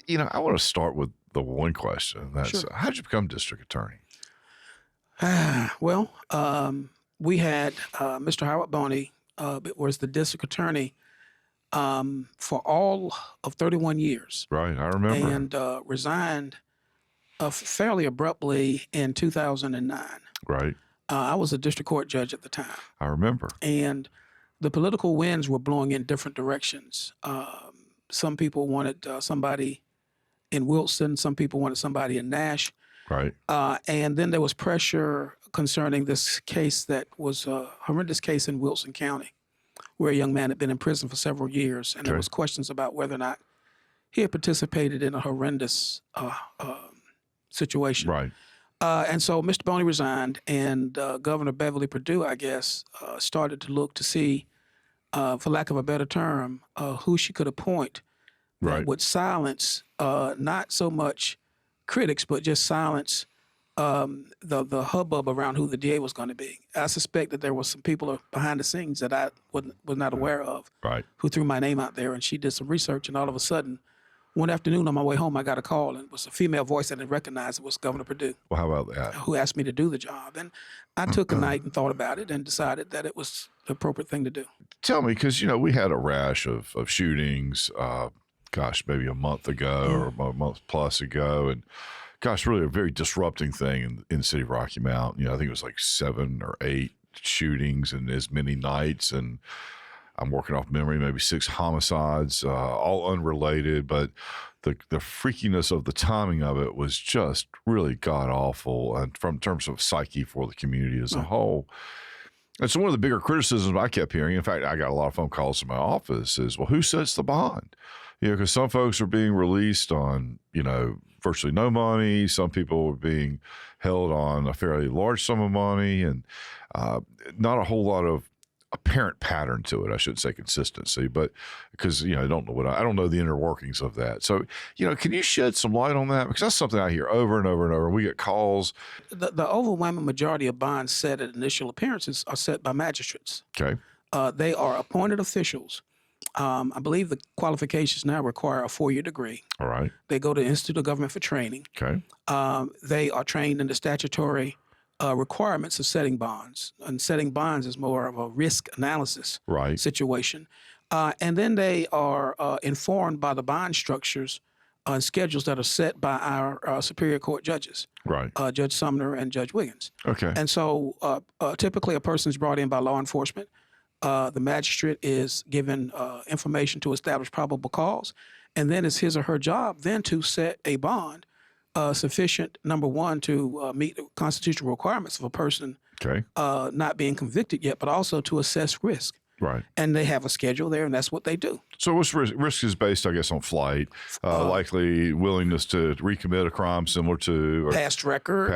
I want to start with the one question. That's Sure. how did you become district attorney? Well, we had Mr. Howard Boney was the district attorney for all of 31 years Right, I remember. and resigned fairly abruptly in 2009. Right, I was a district court judge at the time, I remember. and the political winds were blowing in different directions. Some people wanted somebody in Wilson, some people wanted somebody in Nash. Right, And then there was pressure concerning this case that was a horrendous case in Wilson County, where a young man had been in prison for several years, and there Okay. was questions about whether or not he had participated in a horrendous situation. right, And so Mr. Boney resigned, and Governor Beverly Perdue, I guess, started to look to see, for lack of a better term, who she could appoint that right. would silence not so much critics, but just silence the hubbub around who the DA was going to be. I suspect that there were some people behind the scenes that I was not aware of Right. who threw my name out there, and she did some research, and all of a sudden, one afternoon on my way home, I got a call, and it was a female voice I didn't recognize. It was Governor Perdue, Well, how about that? who asked me to do the job. And I took a night and thought about it and decided that it was the appropriate thing to do. Tell me, because we had a rash of shootings. Maybe a month ago or a month plus ago, and really a very disrupting thing in the city of Rocky Mount. I think it was like 7 or 8 shootings in as many nights, and I'm working off memory, maybe 6 homicides, all unrelated, but the freakiness of the timing of it was just really god awful, and from terms of psyche for the community as a whole. And so one of the bigger criticisms I kept hearing, in fact, I got a lot of phone calls from my office, is, well, who sets the bond? Because some folks are being released on, virtually no money. Some people are being held on a fairly large sum of money, and not a whole lot of apparent pattern to it. I shouldn't say consistency, but because, I don't know the inner workings of that. So, can you shed some light on that? Because that's something I hear over and over and over. We get calls. The overwhelming majority of bonds set at initial appearances are set by magistrates. Okay. They are appointed officials. I believe the qualifications now require a 4-year degree. All right. They go to the Institute of Government for training. Okay. They are trained in the statutory requirements of setting bonds. And setting bonds is more of a risk analysis Right. situation. And then they are informed by the bond structures and schedules that are set by our Superior Court judges, Right. Judge Sumner and Judge Wiggins. Okay. And so typically a person is brought in by law enforcement. The magistrate is given information to establish probable cause, and then it's his or her job then to set a bond sufficient, number one, to meet the constitutional requirements of a person Okay. not being convicted yet, but also to assess risk. Right. And they have a schedule there, and that's what they do. So what's risk is based, I guess, on flight, likely willingness to recommit a crime similar to Past record,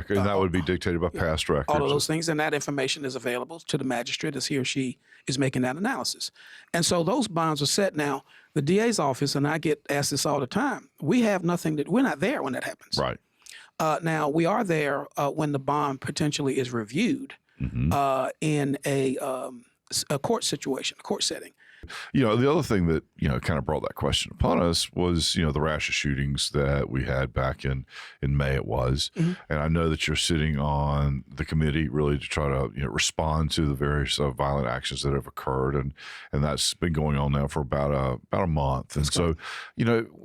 and that would be dictated by past records. all of those things, and that information is available to the magistrate as he or she is making that analysis. And so those bonds are set now. The DA's office, and I get asked this all the time, we're not there when that happens. Right. Now, we are there when the bond potentially is reviewed in a court situation, a court setting. The other thing that, kind of brought that question upon us was, the rash of shootings that we had back in May it was. And I know that you're sitting on the committee really to try to, respond to the various violent actions that have occurred. And that's been going on now for about a month. And so,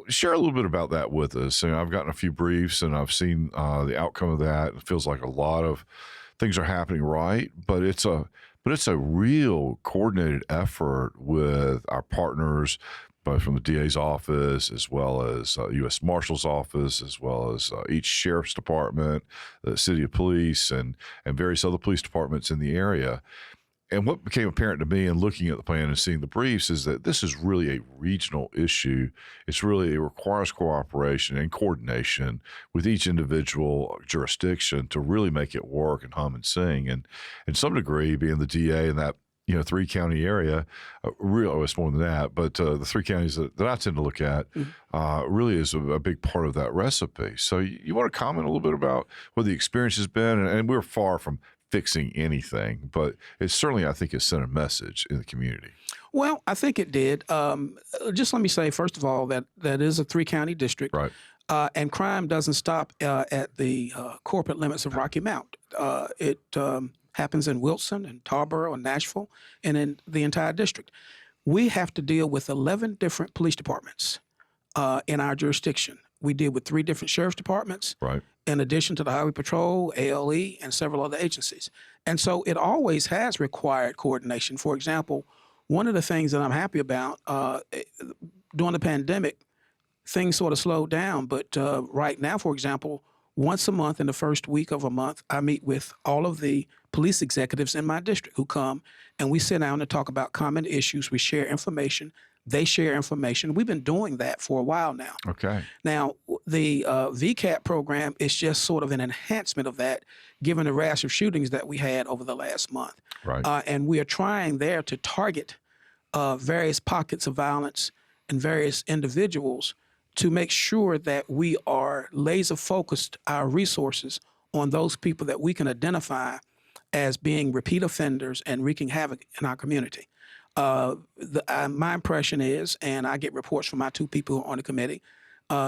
share a little bit about that with us. I've gotten a few briefs and I've seen the outcome of that. It feels like a lot of things are happening right, but it's a real coordinated effort with our partners, both from the DA's office, as well as U.S. Marshal's office, as well as each sheriff's department, the city of police, and various other police departments in the area. And what became apparent to me in looking at the plan and seeing the briefs is that this is really a regional issue. It requires cooperation and coordination with each individual jurisdiction to really make it work and hum and sing. And in some degree, being the DA in that 3-county area, it's more than that, but the 3 counties that I tend to look at really is a big part of that recipe. So you want to comment a little bit about what the experience has been? And we're far from fixing anything, but it certainly, I think, has sent a message in the community. Well, I think it did. Just let me say, first of all, that is a 3-county district. Right. And crime doesn't stop at the corporate limits of Rocky Mount. It happens in Wilson and Tarboro and Nashville and in the entire district. We have to deal with 11 different police departments in our jurisdiction. We deal with 3 different sheriff's departments, Right. in addition to the Highway Patrol, ALE, and several other agencies. And so it always has required coordination. For example, one of the things that I'm happy about during the pandemic, things sort of slowed down. But right now, for example, once a month in the first week of a month, I meet with all of the police executives in my district who come, and we sit down and talk about common issues. We share information. They share information. We've been doing that for a while now. Okay. Now, the VCAT program is just sort of an enhancement of that, given the rash of shootings that we had over the last month. Right. And we are trying there to target various pockets of violence and various individuals to make sure that we are laser focused our resources on those people that we can identify as being repeat offenders and wreaking havoc in our community. My impression is, and I get reports from my 2 people who are on the committee,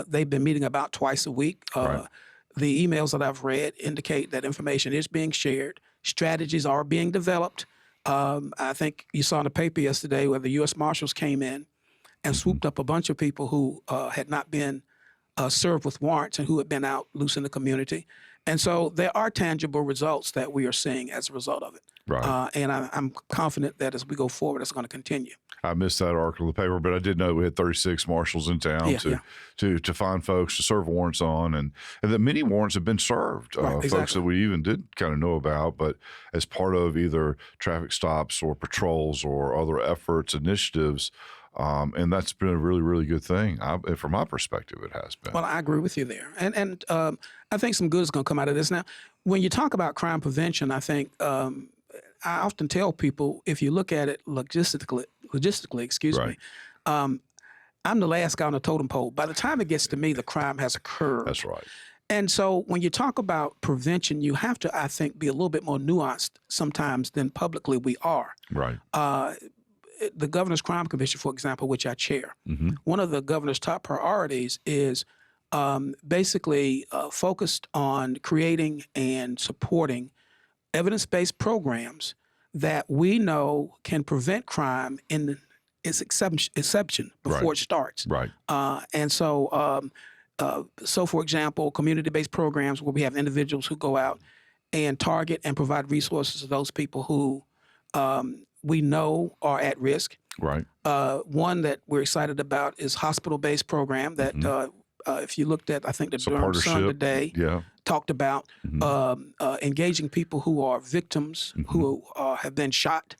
they've been meeting about twice a week. Right. The emails that I've read indicate that information is being shared, strategies are being developed. I think you saw in the paper yesterday where the U.S. Marshals came in and swooped up a bunch of people who had not been served with warrants and who had been out loose in the community. And so there are tangible results that we are seeing as a result of it. Right. And I'm confident that as we go forward, it's going to continue. I missed that article in the paper, but I did know we had 36 marshals in town to find folks to serve warrants on, and that many warrants have been served. Right, Folks exactly. that we even did kind of know about, but as part of either traffic stops or patrols or other efforts, initiatives. And that's been a really, really good thing. From my perspective, it has been. Well, I agree with you there. And I think some good is going to come out of this. Now, when you talk about crime prevention, I think I often tell people, if you look at it logistically, Right. I'm the last guy on the totem pole. By the time it gets to me, the crime has occurred. That's right. And so when you talk about prevention, you have to, I think, be a little bit more nuanced sometimes than publicly we are. Right. The Governor's Crime Commission, for example, which I chair, Mm-hmm. one of the governor's top priorities is basically focused on creating and supporting evidence-based programs that we know can prevent crime in its inception before it starts. Right. And so, for example, community-based programs where we have individuals who go out and target and provide resources to those people who we know are at risk. Right. One that we're excited about is hospital-based program that if you looked at, I think the It's a Durham Sun partnership. today Yeah. talked about engaging people who are victims who have been shot.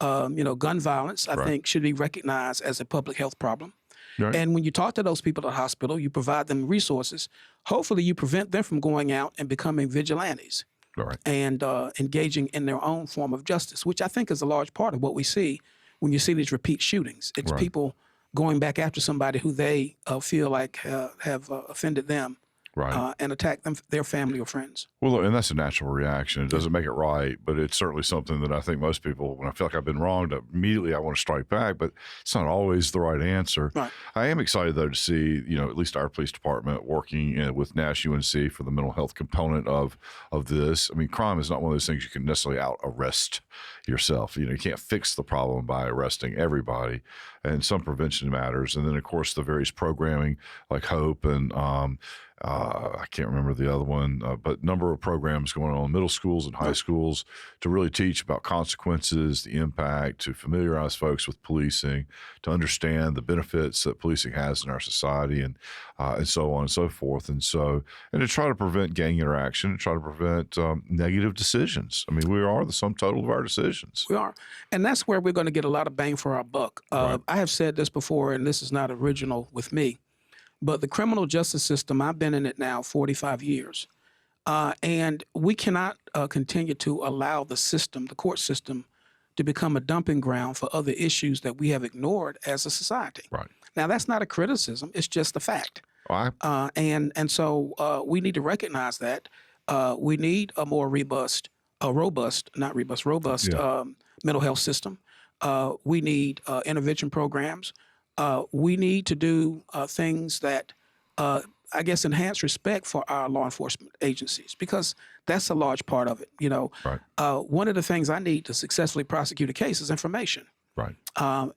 Gun violence, I Right. think, should be recognized as a public health problem. Right. And when you talk to those people at the hospital, you provide them resources. Hopefully, you prevent them from going out and becoming vigilantes All right. and engaging in their own form of justice, which I think is a large part of what we see when you see these repeat shootings. It's Right. people going back after somebody who they feel like have offended them Right. and attack them, their family or friends. Well, and that's a natural reaction. It doesn't make it right, but it's certainly something that I think most people, when I feel like I've been wronged, immediately I want to strike back, but it's not always the right answer. Right. I am excited, though, to see, at least our police department working with Nash UNC for the mental health component of this. I mean, crime is not one of those things you can necessarily out arrest yourself. You can't fix the problem by arresting everybody, and some prevention matters. And then, of course, the various programming like HOPE and I can't remember the other one, but number of programs going on in middle schools and high schools to really teach about consequences, the impact, to familiarize folks with policing, to understand the benefits that policing has in our society, and so on and so forth. And to try to prevent gang interaction, and try to prevent negative decisions. I mean, we are the sum total of our decisions. We are. And that's where we're going to get a lot of bang for our buck. Right. I have said this before, and this is not original with me, but the criminal justice system, I've been in it now 45 years. And we cannot continue to allow the court system, to become a dumping ground for other issues that we have ignored as a society. Right. Now, that's not a criticism. It's just a fact. Well, So we need to recognize that. We need a more robust Yeah. mental health system. We need intervention programs. We need to do things that, I guess, enhance respect for our law enforcement agencies, because that's a large part of it. Right. One of the things I need to successfully prosecute a case is information. Right. I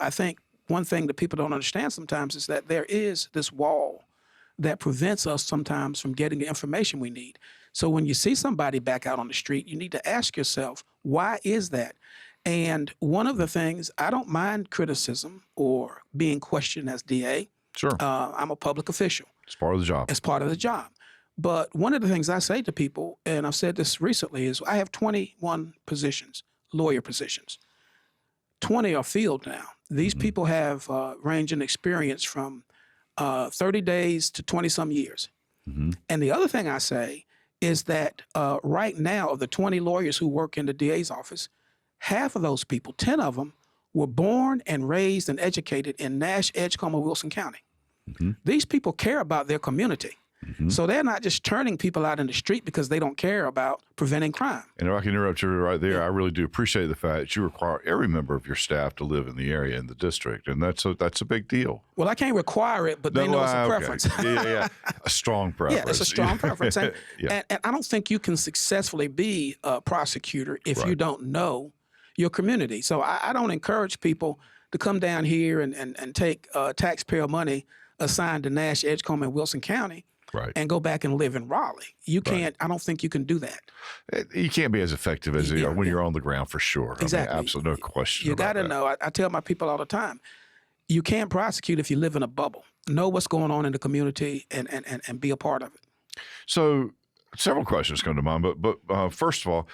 think one thing that people don't understand sometimes is that there is this wall that prevents us sometimes from getting the information we need. So when you see somebody back out on the street, you need to ask yourself, why is that? And one of the things, I don't mind criticism or being questioned as DA. Sure. I'm a public official. It's part of the job. It's part of the job. But one of the things I say to people, and I've said this recently, is I have 21 positions, lawyer positions. 20 are field now. These people have range in experience from 30 days to 20-some years. And the other thing I say is that right now, of the 20 lawyers who work in the DA's office, half of those people, 10 of them, were born and raised and educated in Nash, Edgecombe, or Wilson County. These people care about their community. So they're not just turning people out in the street because they don't care about preventing crime. And if I can interrupt you right there, I really do appreciate the fact that you require every member of your staff to live in the area, in the district, and that's a big deal. Well, I can't require it, but they know it's a preference. Yeah. A strong preference. Yeah, it's a strong preference. And, Yeah. and I don't think you can successfully be a prosecutor if you Right. don't know your community. So I don't encourage people to come down here and take taxpayer money assigned to Nash, Edgecombe, and Wilson County Right. and go back and live in Raleigh. You can't, I don't think you can do that. You can't be as effective as you are when yeah. you're on the ground, for sure. Exactly. I mean, absolutely no question. You about got to that. know. I tell my people all the time, you can't prosecute if you live in a bubble. Know what's going on in the community and be a part of it. So, several questions come to mind, but first of all,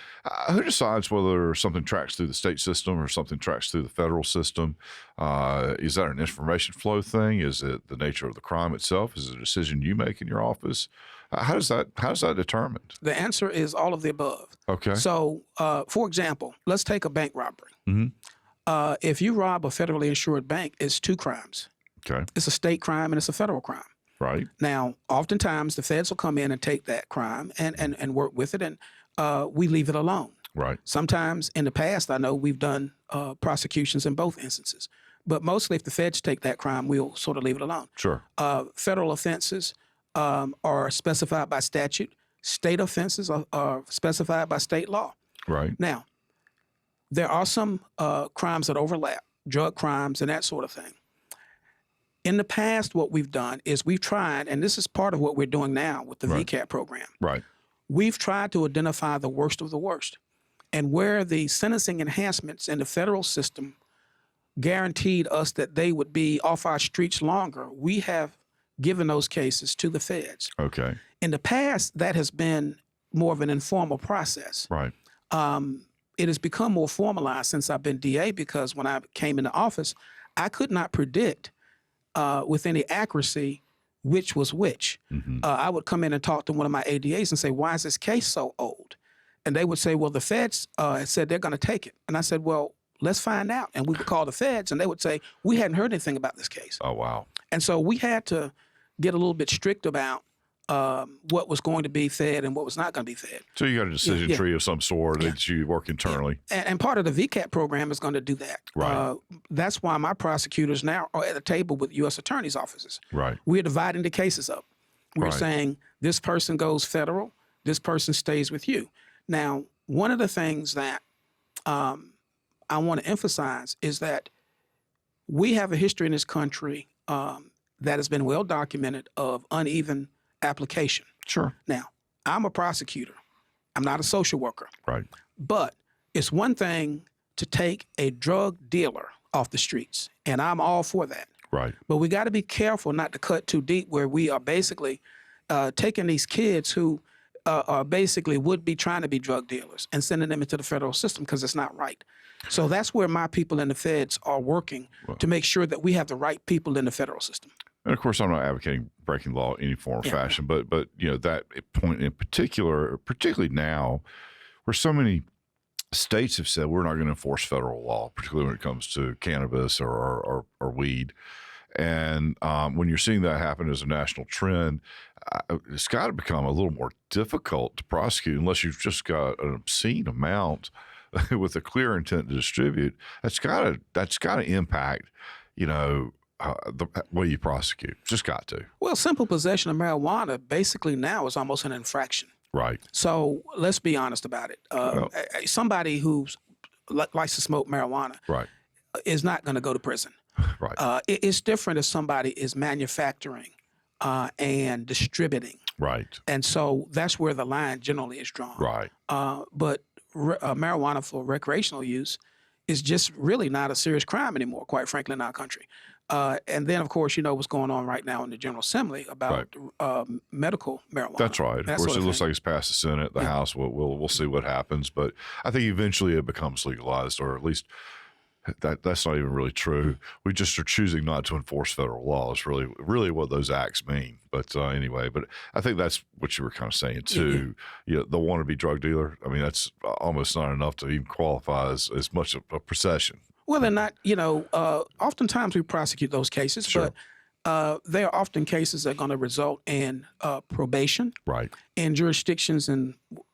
who decides whether something tracks through the state system or something tracks through the federal system? Is that an information flow thing? Is it the nature of the crime itself? Is it a decision you make in your office? How's that determined? The answer is all of the above. Okay. So, for example, let's take a bank robbery. If you rob a federally insured bank, it's two crimes. Okay. It's a state crime and it's a federal crime. Right. Now, oftentimes the feds will come in and take that crime and work with it, and we leave it alone. Right. Sometimes in the past, I know we've done prosecutions in both instances, but mostly if the feds take that crime, we'll sort of leave it alone. Sure. Federal offenses are specified by statute. State offenses are specified by state law. Right. Now, there are some crimes that overlap, drug crimes and that sort of thing. In the past, what we've done is we've tried, and this is part of what we're doing now with the Right. VCAT program. Right. We've tried to identify the worst of the worst. And where the sentencing enhancements in the federal system guaranteed us that they would be off our streets longer, we have given those cases to the feds. Okay. In the past, that has been more of an informal process. Right. It has become more formalized since I've been DA, because when I came into office, I could not predict with any accuracy which was which. I would come in and talk to one of my ADAs and say, why is this case so old? And they would say, well, the feds said they're going to take it. And I said, well, let's find out. And we would call the feds, and they would say, we hadn't heard anything about this case. Oh, wow. And so we had to get a little bit strict about what was going to be fed and what was not going to be fed. So you got a decision Yeah. tree of some sort that you work internally. And part of the VCAT program is going to do that. Right. That's why my prosecutors now are at the table with U.S. attorneys' offices. Right. We're dividing the cases up. We're Right. saying this person goes federal, this person stays with you. Now, one of the things that I want to emphasize is that we have a history in this country that has been well documented of uneven application. Sure. Now, I'm a prosecutor. I'm not a social worker. Right. But it's one thing to take a drug dealer off the streets, and I'm all for that. Right. But we got to be careful not to cut too deep, where we are basically taking these kids who are basically would be trying to be drug dealers and sending them into the federal system, because it's not right. So that's where my people in the feds are working to make sure that we have the right people in the federal system. And of course, I'm not advocating breaking law in any form or fashion, but that point in particular, particularly now, where so many states have said we're not going to enforce federal law, particularly when it comes to cannabis or weed. And when you're seeing that happen as a national trend, it's got to become a little more difficult to prosecute unless you've just got an obscene amount with a clear intent to distribute, that's gotta impact, the way you prosecute. Just got to. Well, simple possession of marijuana basically now is almost an infraction. Right. So let's be honest about it. Well, Somebody who likes to smoke marijuana right. is not going to go to prison. Right. It's different if somebody is manufacturing and distributing. Right. And so that's where the line generally is drawn. Right. But marijuana for recreational use is just really not a serious crime anymore, quite frankly, in our country. And then, of course, you know what's going on right now in the General Assembly about medical marijuana. That's right. Of course, it looks like it's passed the Senate. The House, we'll see what happens. But I think eventually it becomes legalized, or at least that's not even really true. We just are choosing not to enforce federal law. It's really what those acts mean. But anyway, but I think that's what you were kind of saying too. Yeah. The wannabe drug dealer. I mean, that's almost not enough to even qualify as much of a procession. Well, they're not, oftentimes we prosecute those cases, Sure. but there are often cases that are going to result in probation. Right. In jurisdictions, and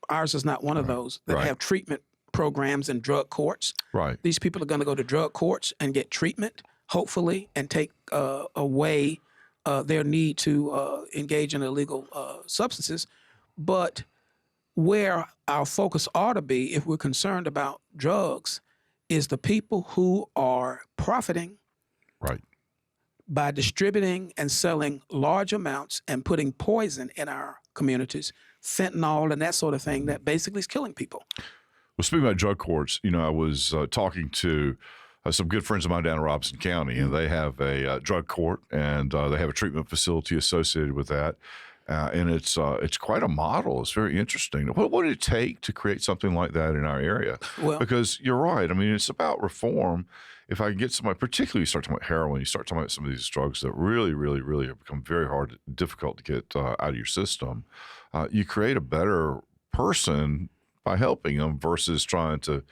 ours is not one of those, that have treatment programs in drug courts. Right. These people are going to go to drug courts and get treatment, hopefully, and take away their need to engage in illegal substances. But where our focus ought to be, if we're concerned about drugs, is the people who are profiting Right. by distributing and selling large amounts and putting poison in our communities, fentanyl and that sort of thing that basically is killing people. Well, speaking about drug courts, I was talking to some good friends of mine down in Roberson County, and they have a drug court, and they have a treatment facility associated with that. And it's quite a model. It's very interesting. What would it take to create something like that in our area? Well, Because you're right. I mean, it's about reform. If I can get somebody, particularly you start talking about heroin, you start talking about some of these drugs that really, really, really have become very hard, difficult to get out of your system. You create a better person by helping them versus trying to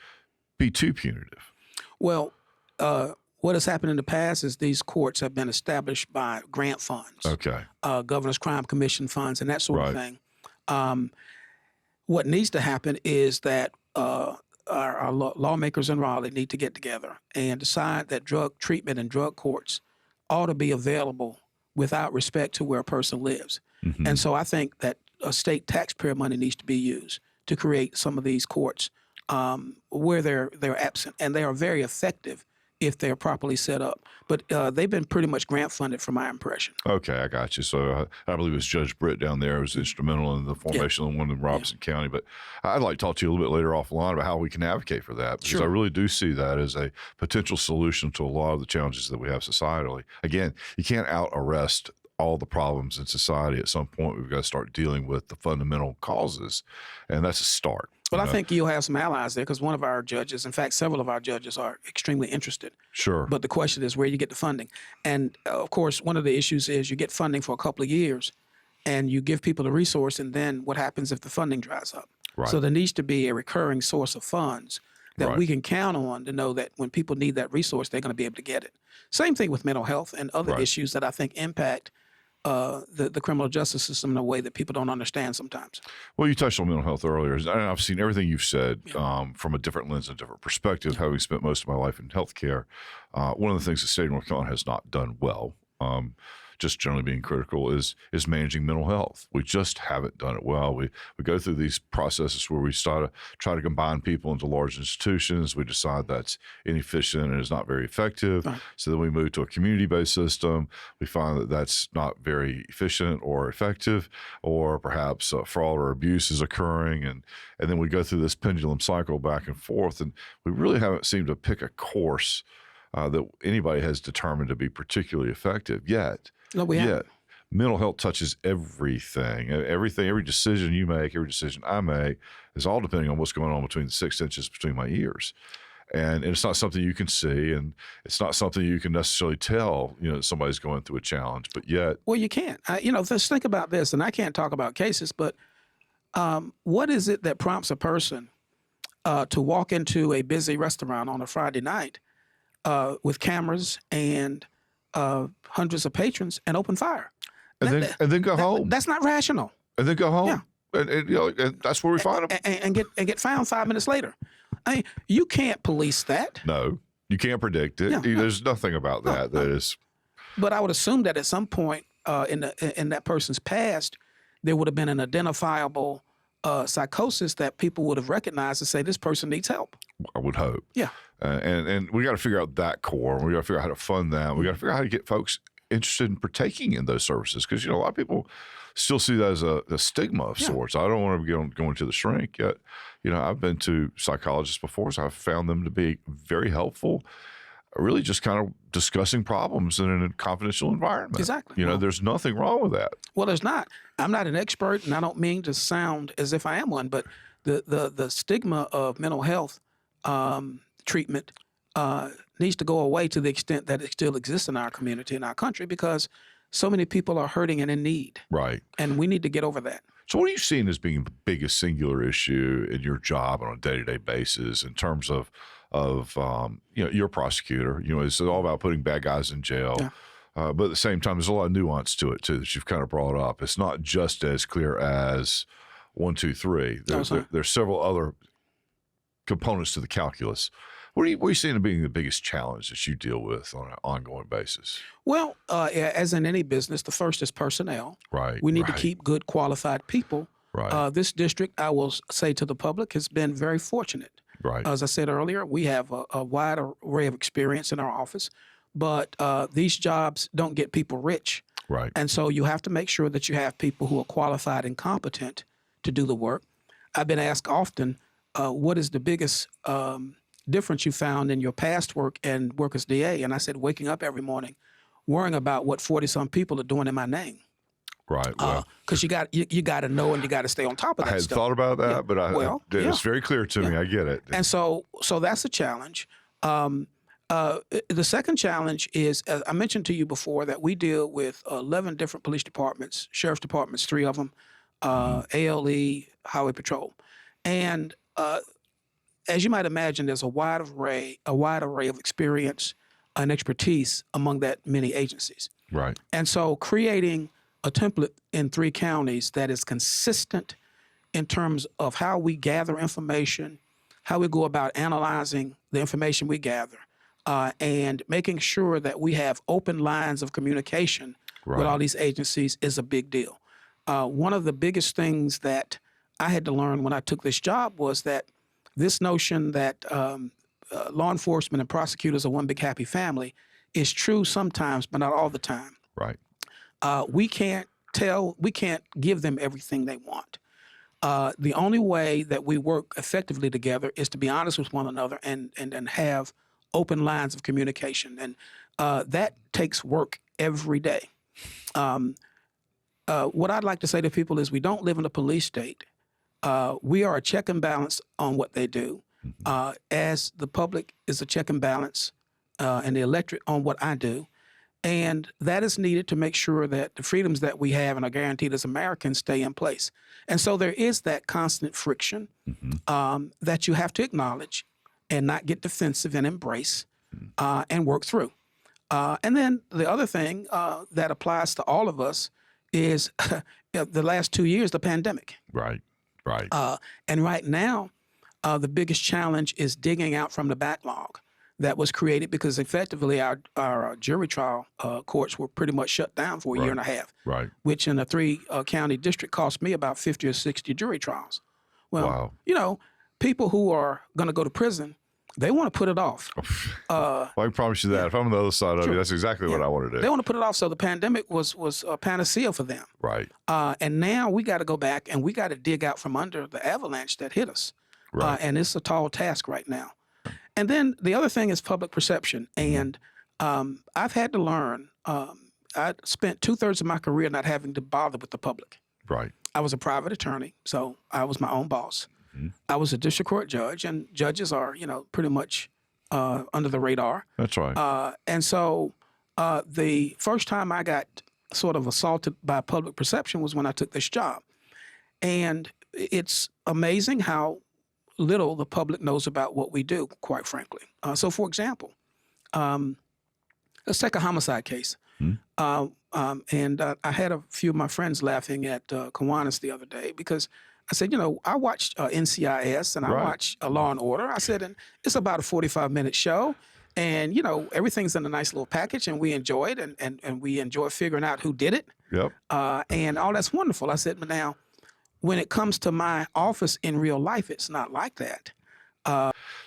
be too punitive. well, what has happened in the past is these courts have been established by grant funds, Okay. Governor's Crime Commission funds, and that sort of Right. thing. What needs to happen is that our lawmakers in Raleigh need to get together and decide that drug treatment and drug courts ought to be available without respect to where a person lives. Mhm. And so I think that state taxpayer money needs to be used to create some of these courts where they're absent, and they are very effective if they're properly set up. But they've been pretty much grant funded, from my impression. Okay, I got you. So I believe it was Judge Britt down there who was instrumental in the formation of the one in Roberson County. But I'd like to talk to you a little bit later offline about how we can advocate for that, because Sure. I really do see that as a potential solution to a lot of the challenges that we have societally. Again, you can't out arrest all the problems in society. At some point, we've got to start dealing with the fundamental causes, and that's a start. Well, I think you'll have some allies there, because one of our judges, in fact, several of our judges are extremely interested. Sure. But the question is where you get the funding. And of course, one of the issues is you get funding for a couple of years and you give people the resource, and then what happens if the funding dries up? Right. So there needs to be a recurring source of funds that Right. we can count on to know that when people need that resource, they're going to be able to get it. Same thing with mental health and other Right. issues that I think impact the criminal justice system in a way that people don't understand sometimes. Well, you touched on mental health earlier, and I've seen everything you've said from a different lens and different perspective, having spent most of my life in healthcare. One of the things the state of North Carolina has not done well, just generally being critical, is managing mental health. We just haven't done it well. We go through these processes where we try to combine people into large institutions. We decide that's inefficient and is not very effective. Right. So then we move to a community-based system. We find that that's not very efficient or effective, or perhaps fraud or abuse is occurring. And then we go through this pendulum cycle back and forth. And we really haven't seemed to pick a course that anybody has determined to be particularly effective yet. No, we haven't. Yet, mental health touches everything. Every decision you make, every decision I make is all depending on what's going on between the 6 inches between my ears. And it's not something you can see, and it's not something you can necessarily tell, that somebody's going through a challenge, but yet. Well, you can't. Let's think about this, and I can't talk about cases, but what is it that prompts a person to walk into a busy restaurant on a Friday night with cameras and hundreds of patrons and open fire? And then go home. That's not rational. And then go home. Yeah. And that's where we find them. And get found 5 minutes later. I mean, you can't police that. No, you can't predict it. There's nothing about that that is. But I would assume that at some point in that person's past, there would have been an identifiable psychosis that people would have recognized to say this person needs help. I would hope. Yeah. And we got to figure out that core. We got to figure out how to fund that. We got to figure out how to get folks interested in partaking in those services, because a lot of people still see that as a stigma of sorts. I don't want to be going to the shrink yet. I've been to psychologists before, so I've found them to be very helpful. Really, just kind of discussing problems in a confidential environment. Exactly. There's nothing wrong with that. Well, there's not. I'm not an expert, and I don't mean to sound as if I am one, but the stigma of mental health treatment needs to go away to the extent that it still exists in our community, in our country, because so many people are hurting and in need. Right. And we need to get over that. So what are you seeing as being the biggest singular issue in your job on a day-to-day basis in terms of you're a prosecutor, it's all about putting bad guys in jail. Yeah. But at the same time, there's a lot of nuance to it too that you've kind of brought up. It's not just as clear as 1, 2, 3. There's several other components to the calculus. What are you seeing as being the biggest challenge that you deal with on an ongoing basis? Well, as in any business, the first is personnel. Right. We need to keep good, qualified people. Right. This district, I will say to the public, has been very fortunate. Right. As I said earlier, we have a wide array of experience in our office, but these jobs don't get people rich. Right. And so you have to make sure that you have people who are qualified and competent to do the work. I've been asked often, what is the biggest difference you found in your past work and work as DA? And I said, waking up every morning, worrying about what 40-some people are doing in my name. Right. Because you got to know and you got to stay on top of that stuff. I had thought about that, but it's very clear to me. I get it. And so that's a challenge. The second challenge is, as I mentioned to you before, that we deal with 11 different police departments, sheriff's departments, 3 of them, ALE, Highway Patrol. And as you might imagine, there's a wide array of experience and expertise among that many agencies. Right. And so creating a template in 3 counties that is consistent in terms of how we gather information, how we go about analyzing the information we gather, and making sure that we have open lines of communication with all these agencies is a big deal. One of the biggest things that I had to learn when I took this job was that this notion that law enforcement and prosecutors are one big happy family is true sometimes, but not all the time. Right. We can't give them everything they want. The only way that we work effectively together is to be honest with one another and have open lines of communication. And that takes work every day. What I'd like to say to people is we don't live in a police state. We are a check and balance on what they do, as the public is a check and balance and the electorate on what I do. And that is needed to make sure that the freedoms that we have and are guaranteed as Americans stay in place. And so there is that constant friction that you have to acknowledge and not get defensive and embrace and work through. And then the other thing that applies to all of us is the last 2 years, the pandemic. Right. And right now, the biggest challenge is digging out from the backlog that was created because effectively our jury trial courts were pretty much shut down for a year and a half. Right. Which in a 3-county district cost me about 50 or 60 jury trials. Well, people who are going to go to prison, they want to put it off. Well, I can promise you that. If I'm on the other side of you, that's exactly what I want to do. They want to put it off. So the pandemic was a panacea for them. Right. And now we got to go back and we got to dig out from under the avalanche that hit us. Right. And it's a tall task right now. And then the other thing is public perception. And I've had to learn, I spent 2/3 of my career not having to bother with the public. Right. I was a private attorney, so I was my own boss. I was a district court judge, and judges are, pretty much under the radar. That's right. And so the first time I got sort of assaulted by public perception was when I took this job. And it's amazing how little the public knows about what we do, quite frankly. So, for example, let's take a homicide case. And I had a few of my friends laughing at Kiwanis the other day because I said, I watched NCIS and I Right. watch Law and Order. I said, and it's about a 45-minute show. And, everything's in a nice little package and we enjoy it and we enjoy figuring out who did it. Yep. And all that's wonderful. I said, but now when it comes to my office in real life, it's not like that.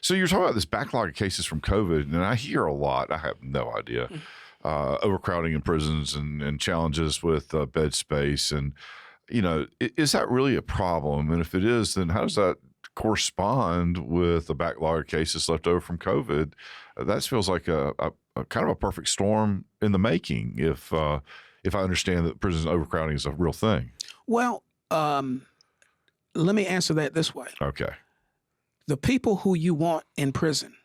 So you're talking about this backlog of cases from COVID, and I hear a lot. I have no idea. Overcrowding in prisons and challenges with bed space. And, is that really a problem? And if it is, then how does that correspond with the backlog of cases left over from COVID? That feels like a kind of a perfect storm in the making if I understand that prison overcrowding is a real thing. Well, let me answer that this way. Okay. The people who you want in prison,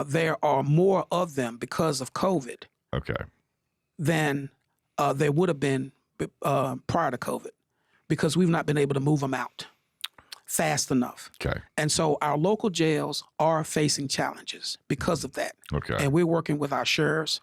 there are more of them because of COVID Okay. than there would have been prior to COVID because we've not been able to move them out fast enough. Okay. And so our local jails are facing challenges because of that. Okay. And we're working with our sheriffs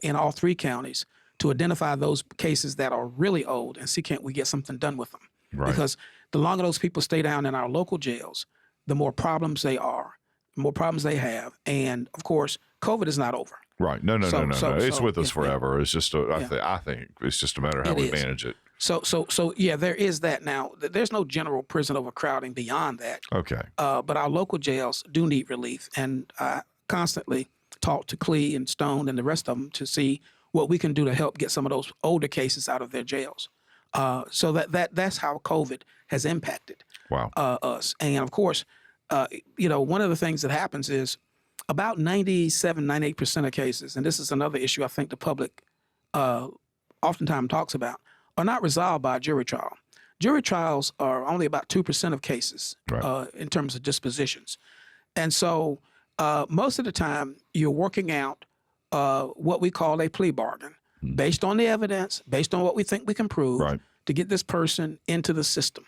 in all 3 counties to identify those cases that are really old and see can't we get something done with them. Right. Because the longer those people stay down in our local jails, the more problems they are, the more problems they have. And of course, COVID is not over. Right. No. It's with us forever. It's just, I think it's just a matter of how we manage it. So yeah, there is that. Now, there's no general prison overcrowding beyond that. Okay. But our local jails do need relief. And I constantly talk to Clee and Stone and the rest of them to see what we can do to help get some of those older cases out of their jails. So that's how COVID has impacted us. And of course, one of the things that happens is about 98% of cases, and this is another issue I think the public oftentimes talks about, are not resolved by a jury trial. Jury trials are only about 2% of cases in terms of dispositions. And so most of the time you're working out what we call a plea bargain based on the evidence, based on what we think we can prove to get this person into the system.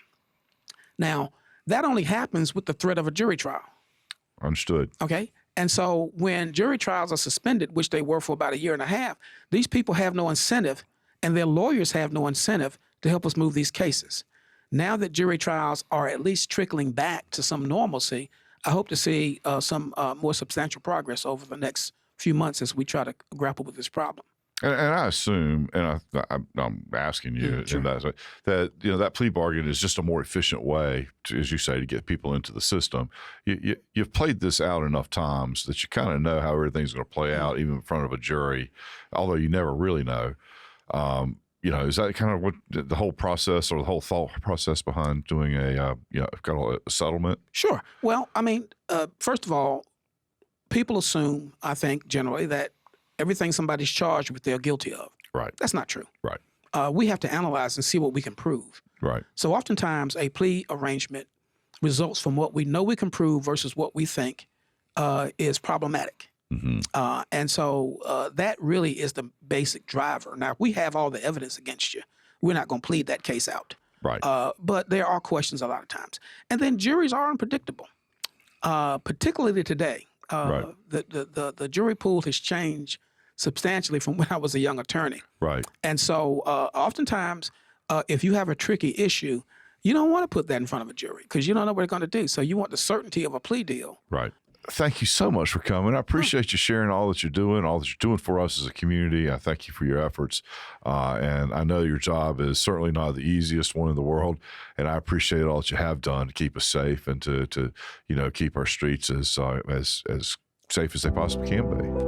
Now, that only happens with the threat of a jury trial. Understood. Okay. And so when jury trials are suspended, which they were for about 1.5 years, these people have no incentive and their lawyers have no incentive to help us move these cases. Now that jury trials are at least trickling back to some normalcy, I hope to see some more substantial progress over the next few months as we try to grapple with this problem. And I assume, and I'm asking you, Sure. that that plea bargain is just a more efficient way, as you say, to get people into the system. You've played this out enough times that you kind of know how everything's going to play out, even in front of a jury, although you never really know. Is that kind of what the whole process or the whole thought process behind doing a kind of a settlement? Sure. Well, I mean, first of all, people assume, I think, generally that everything somebody's charged with, they're guilty of. Right. That's not true. Right. We have to analyze and see what we can prove. Right. So oftentimes a plea arrangement results from what we know we can prove versus what we think is problematic. Mm-hmm. And so that really is the basic driver. Now, if we have all the evidence against you, we're not going to plead that case out. Right. But there are questions a lot of times. And then juries are unpredictable, particularly today. The jury pool has changed substantially from when I was a young attorney. Right. And so oftentimes, if you have a tricky issue, you don't want to put that in front of a jury because you don't know what they're going to do. So you want the certainty of a plea deal. Right. Thank you so much for coming. I appreciate you sharing all that you're doing for us as a community. I thank you for your efforts. And I know your job is certainly not the easiest one in the world. And I appreciate all that you have done to keep us safe and to keep our streets as safe as they possibly can be.